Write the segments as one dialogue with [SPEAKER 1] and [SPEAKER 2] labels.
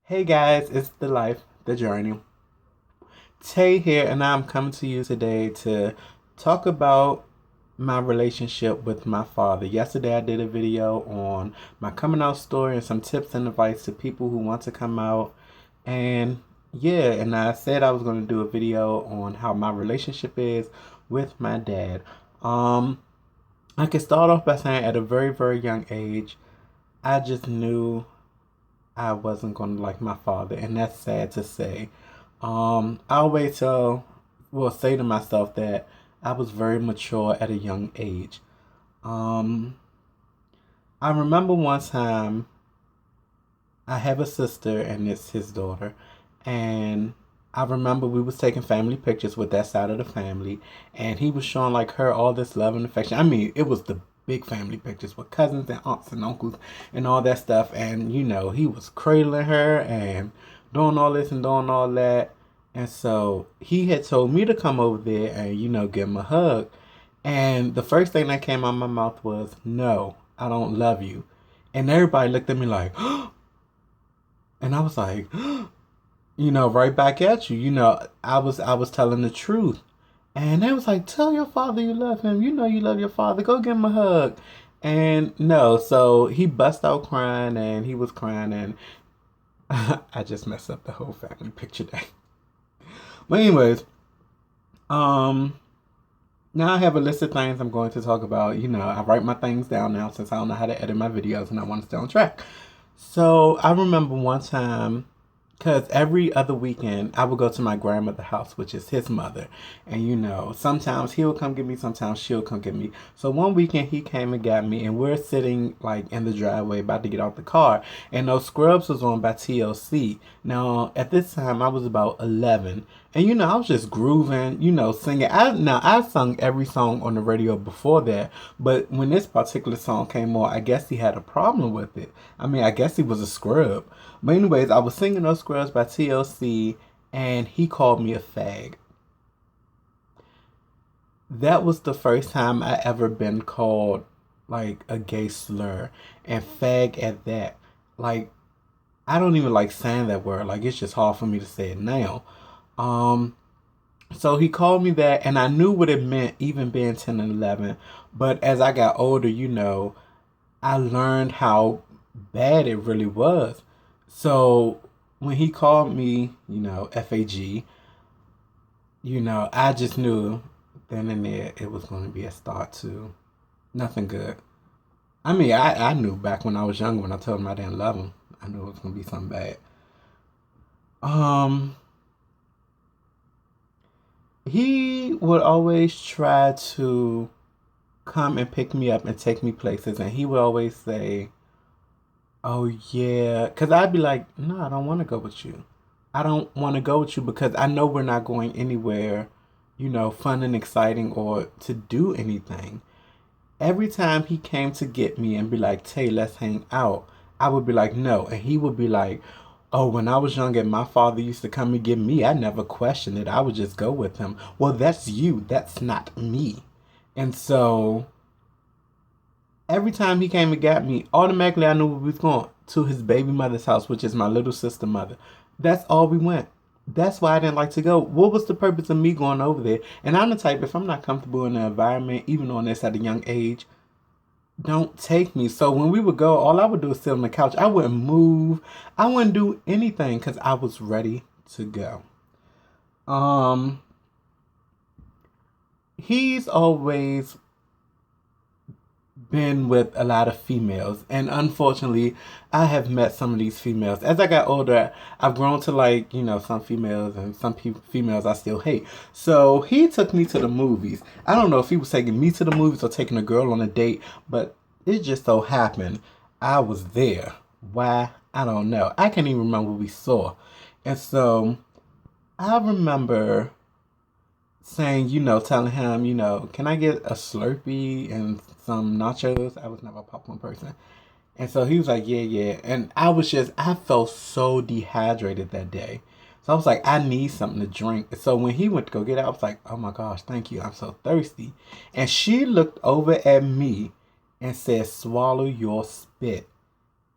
[SPEAKER 1] Hey guys, it's the life, the journey. Tay here, and I'm coming to you today to talk about my relationship with my father. Yesterday, I did a video on my coming out story and some tips and advice to people who want to come out. And yeah, and I said I was going to do a video on how my relationship is with my dad. Um, I can start off by saying at a very, very young age, I just knew I wasn't going to like my father, and that's sad to say. I always say to myself that I was very mature at a young age. Um, I remember one time I have a sister and it's his daughter, and I remember we was taking family pictures with that side of the family, and he was showing like her all this love and affection. I mean, it was the big family pictures with cousins and aunts and uncles and all that stuff, and he was cradling her and doing all this and doing all that. And so he had told me to come over there and give him a hug. And the first thing that came out of my mouth was, "No, I don't love you." And everybody looked at me like, and I was like, right back at you. I was telling the truth. And they was like, "Tell your father you love him. You know you love your father. Go give him a hug." And no, so he bust out crying and he was crying and I just messed up the whole family picture day. But anyways, um now I have a list of things I'm going to talk about. I write my things down now since I don't know how to edit my videos and I want to stay on track. So I remember one time, because every other weekend I would go to my grandmother's house, which is his mother. And sometimes he'll come get me, sometimes she'll come get me. So one weekend he came and got me, and we're sitting like in the driveway about to get out the car. And those Scrubs was on by TLC. Now, at this time, I was about 11. And I was just grooving, singing. I sung every song on the radio before that, but when this particular song came on, I guess he had a problem with it. I mean, I guess he was a scrub. But anyways, I was singing those Scrubs by TLC, and he called me a fag. That was the first time I ever been called like a gay slur, and fag at that. Like, I don't even like saying that word. Like, it's just hard for me to say it now. Um, so he called me that, and I knew what it meant, even being 10 and 11. But as I got older, I learned how bad it really was. So when he called me, FAG, I just knew then and there it was going to be a start to nothing good. I mean, I knew back when I was younger when I told him I didn't love him. I knew it was going to be something bad. Um, he would always try to come and pick me up and take me places, and he would always say, "Oh yeah," because I'd be like, "No, I don't want to go with you. I don't want to go with you because I know we're not going anywhere, fun and exciting or to do anything." Every time he came to get me and be like, "Tay, let's hang out," I would be like, "No," and he would be like, "Oh, when I was young and my father used to come and get me, I never questioned it. I would just go with him." Well, that's you. That's not me. And so every time he came and got me, automatically I knew we was going to his baby mother's house, which is my little sister mother. That's all we went. That's why I didn't like to go. What was the purpose of me going over there? And I'm the type, if I'm not comfortable in the environment, even on this at a young age, don't take me. So when we would go, all I would do is sit on the couch. I wouldn't move. I wouldn't do anything because I was ready to go. Um, he's always been with a lot of females, and unfortunately I have met some of these females. As I got older, I've grown to like some females, and some females I still hate. So he took me to the movies. I don't know if he was taking me to the movies or taking a girl on a date, but it just so happened I was there. Why? I don't know. I can't even remember what we saw. And so I remember saying, telling him, "Can I get a Slurpee and some nachos?" I was never a popcorn person. And so he was like, "Yeah, yeah." And I felt so dehydrated that day. So I was like, "I need something to drink." So when he went to go get it, I was like, "Oh my gosh, thank you. I'm so thirsty." And she looked over at me and said, "Swallow your spit."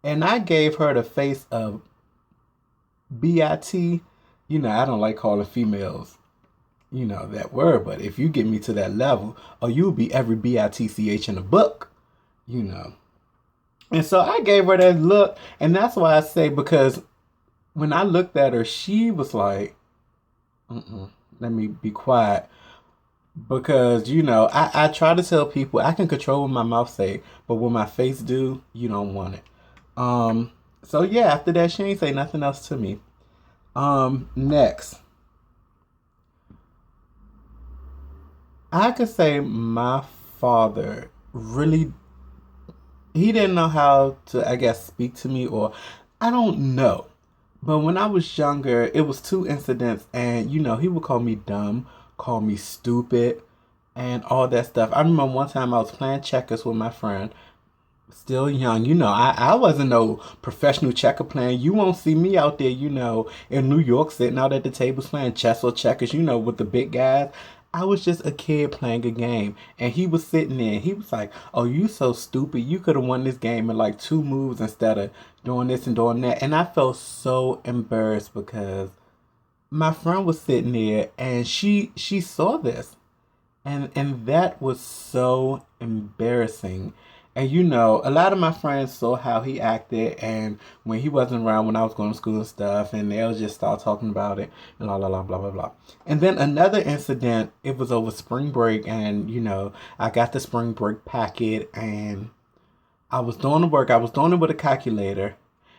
[SPEAKER 1] And I gave her the face of, B-I-T, I don't like calling females, that word, but if you get me to that level, or you'll be every B-I-T-C-H in the book, you know. And so I gave her that look, and that's why I say, because when I looked at her, she was like, let me be quiet. Because, I try to tell people I can control what my mouth say, but what my face do, you don't want it. Um, so yeah, after that, she ain't say nothing else to me. Next, I could say my father really, he didn't know how to, I guess, speak to me, or I don't know. But when I was younger, it was two incidents, and he would call me dumb, call me stupid, and all that stuff. I remember one time I was playing checkers with my friend, still young. I wasn't no professional checker player. You won't see me out there, in New York sitting out at the tables playing chess or checkers, with the big guys. I was just a kid playing a game. And he was sitting there. He was like, oh, you so stupid. You could have won this game in like 2 moves instead of doing this and doing that. And I felt so embarrassed because my friend was sitting there and she saw this. And that was so embarrassing. And a lot of my friends saw how he acted, and when he wasn't around, when I was going to school and stuff, and they'll just start talking about it and blah blah blah blah blah blah. And then another incident, it was over spring break, and I got the spring break packet, and I was doing the work. I was doing it with a calculator.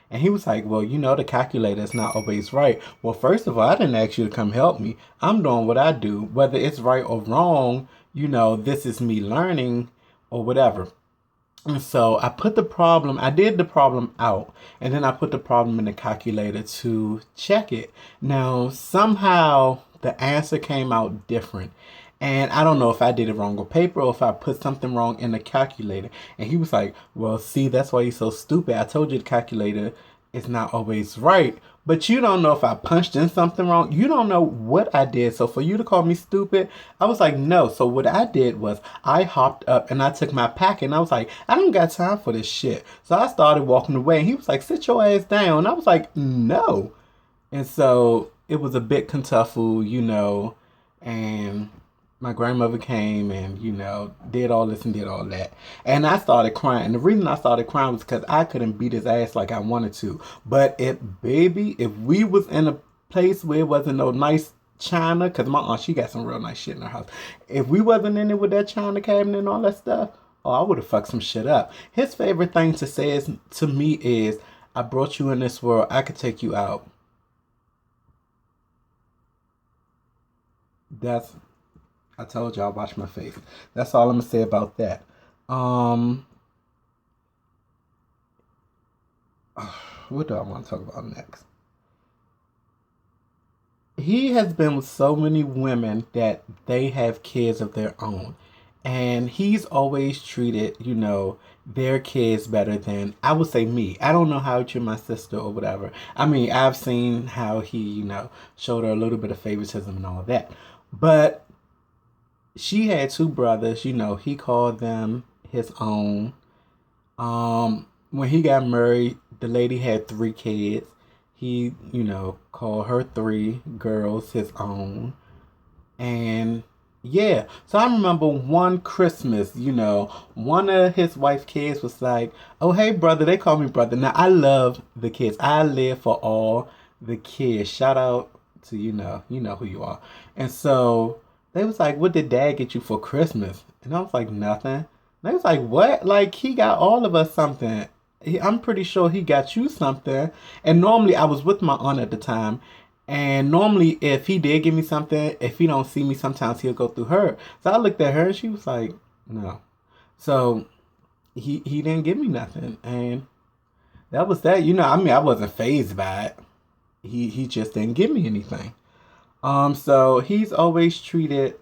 [SPEAKER 1] And he was like, well, the calculator is not always right. Well, first of all, I didn't ask you to come help me. I'm doing what I do. Whether it's right or wrong, this is me learning or whatever. And so I did the problem out, and then I put the problem in the calculator to check it. Now, somehow the answer came out different. And I don't know if I did it wrong on paper or if I put something wrong in the calculator. And he was like, well, see, that's why you're so stupid. I told you the calculator is not always right. But you don't know if I punched in something wrong. You don't know what I did. So for you to call me stupid, I was like, no. So what I did was I hopped up and I took my packet and I was like, I don't got time for this shit. So I started walking away and he was like, sit your ass down. And I was like, no. And so it was a bit contuffle, and my grandmother came and, did all this and did all that. And I started crying. And the reason I started crying was because I couldn't beat his ass like I wanted to. But if we was in a place where it wasn't no nice china, because my aunt, she got some real nice shit in her house. If we wasn't in it with that china cabinet and all that stuff, oh, I would have fucked some shit up. His favorite thing to say to me is, I brought you in this world. I could take you out. That's I told y'all watch my face. That's all I'm gonna say about that. Um, what do I want to talk about next? He has been with so many women that they have kids of their own. And he's always treated, their kids better than, I would say, me. I don't know how he treated my sister or whatever. I mean, I've seen how he, showed her a little bit of favoritism and all that. But she had two brothers, he called them his own. When he got married, the lady had 3 kids. He, called her 3 girls his own. And yeah, so I remember one Christmas, one of his wife's kids was like, oh, hey, brother. They call me brother. Now, I love the kids. I live for all the kids. Shout out to, who you are. And so they was like, what did dad get you for Christmas? And I was like, nothing. And they was like, what? Like, he got all of us something. I'm pretty sure he got you something. And normally I was with my aunt at the time. And normally if he did give me something, if he don't see me, sometimes he'll go through her. So I looked at her and she was like, no. So he didn't give me nothing. And that was that. I wasn't phased by it. He just didn't give me anything. So he's always treated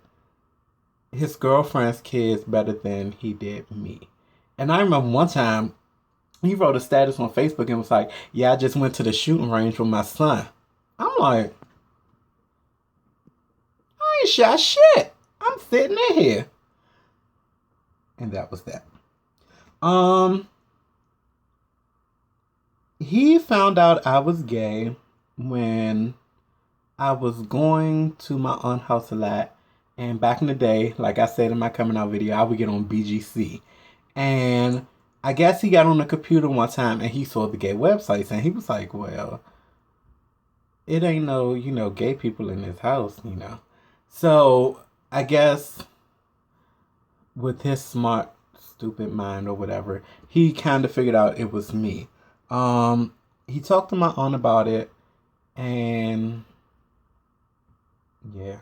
[SPEAKER 1] his girlfriend's kids better than he did me. And I remember one time he wrote a status on Facebook and was like, yeah, I just went to the shooting range with my son. I'm like, I ain't shot shit. I'm sitting in here. And that was that. Um, he found out I was gay when I was going to my aunt's house a lot. And back in the day, like I said in my coming out video, I would get on BGC. And I guess he got on the computer one time and he saw the gay websites and he was like, well, it ain't no, gay people in this house. So I guess with his smart, stupid mind or whatever, he kind of figured out it was me. He talked to my aunt about it and yeah.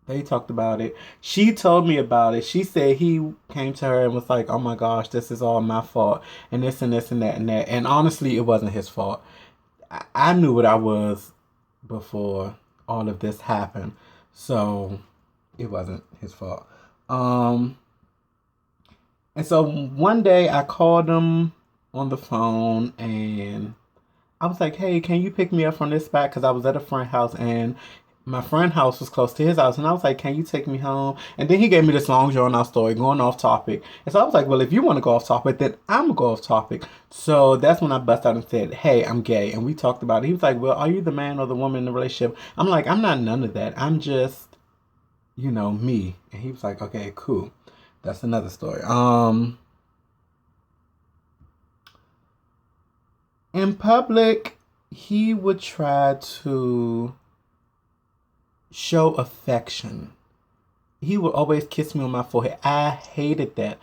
[SPEAKER 1] They talked about it. She told me about it. She said he came to her and was like, oh my gosh, this is all my fault. And this and this and that and that. And honestly, it wasn't his fault. I knew what I was before all of this happened. So it wasn't his fault. And so one day I called him on the phone and I was like, hey, can you pick me up from this spot? Because I was at a friend house and my friend house was close to his house. And I was like, can you take me home? And then he gave me this long drawn out story going off topic. And so I was like, well, if you want to go off topic, then I'm going to go off topic. So that's when I bust out and said, hey, I'm gay. And we talked about it. He was like, well, are you the man or the woman in the relationship? I'm like, I'm not none of that. I'm just, me. And he was like, okay, cool. That's another story. In public, he would try to show affection. He would always kiss me on my forehead. I hated that.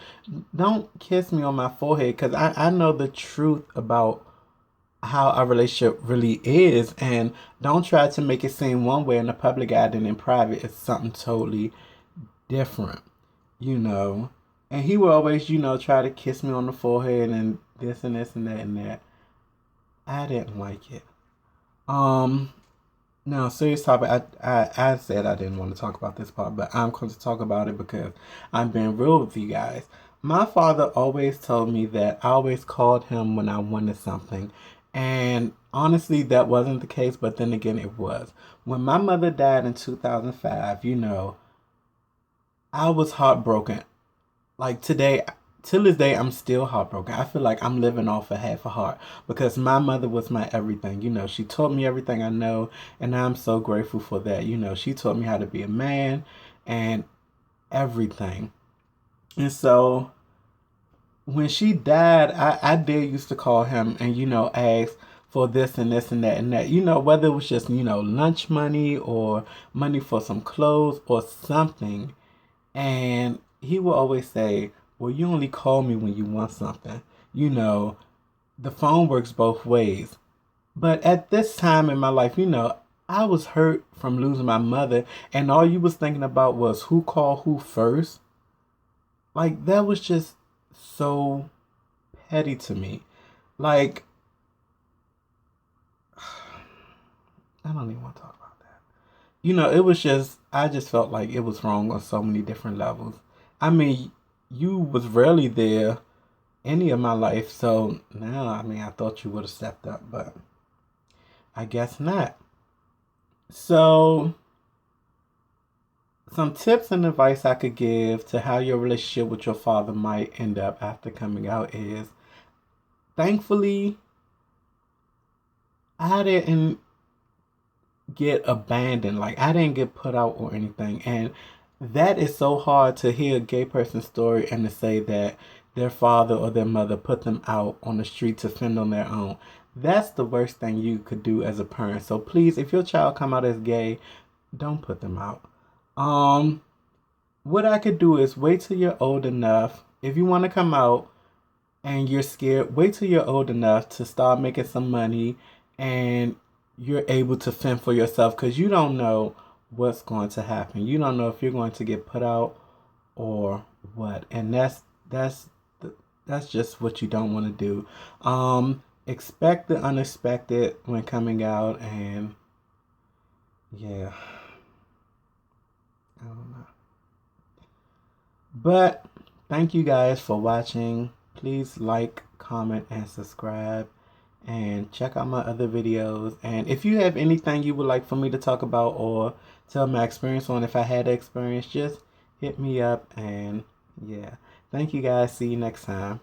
[SPEAKER 1] Don't kiss me on my forehead because I know the truth about how our relationship really is. And don't try to make it seem one way in the public eye and in private it's something totally different, And he would always, try to kiss me on the forehead and this and this and that and that. I didn't like it. No, serious topic. I said I didn't want to talk about this part, but I'm going to talk about it because I'm being real with you guys. My father always told me that I always called him when I wanted something. And honestly, that wasn't the case, but then again, it was. When my mother died in 2005, I was heartbroken. Like today, till this day, I'm still heartbroken. I feel like I'm living off a half a heart because my mother was my everything. She taught me everything I know, and I'm so grateful for that. She taught me how to be a man and everything. And so when she died, I did used to call him and, ask for this and this and that and that. Whether it was just, lunch money or money for some clothes or something. And he will always say, well, you only call me when you want something. The phone works both ways. But at this time in my life, I was hurt from losing my mother. And all you was thinking about was who called who first. Like, that was just so petty to me. Like, I don't even want to talk about that. It was just, I just felt like it was wrong on so many different levels. I mean, you was rarely there any of my life, so now, I thought you would have stepped up, but I guess not. So, some tips and advice I could give to how your relationship with your father might end up after coming out is, thankfully, I didn't get abandoned. Like, I didn't get put out or anything. And that is so hard to hear a gay person's story and to say that their father or their mother put them out on the street to fend on their own. That's the worst thing you could do as a parent. So please, if your child come out as gay, don't put them out. What I could do is wait till you're old enough. If you want to come out and you're scared, wait till you're old enough to start making some money and you're able to fend for yourself because you don't know what's going to happen. You don't know if you're going to get put out or what. And that's just what you don't want to do. Expect the unexpected when coming out, and yeah, I don't know. But thank you guys for watching. Please like, comment, and subscribe. And check out my other videos. And if you have anything you would like for me to talk about or tell my experience on, if I had experience, just hit me up. And yeah, thank you guys. See you next time.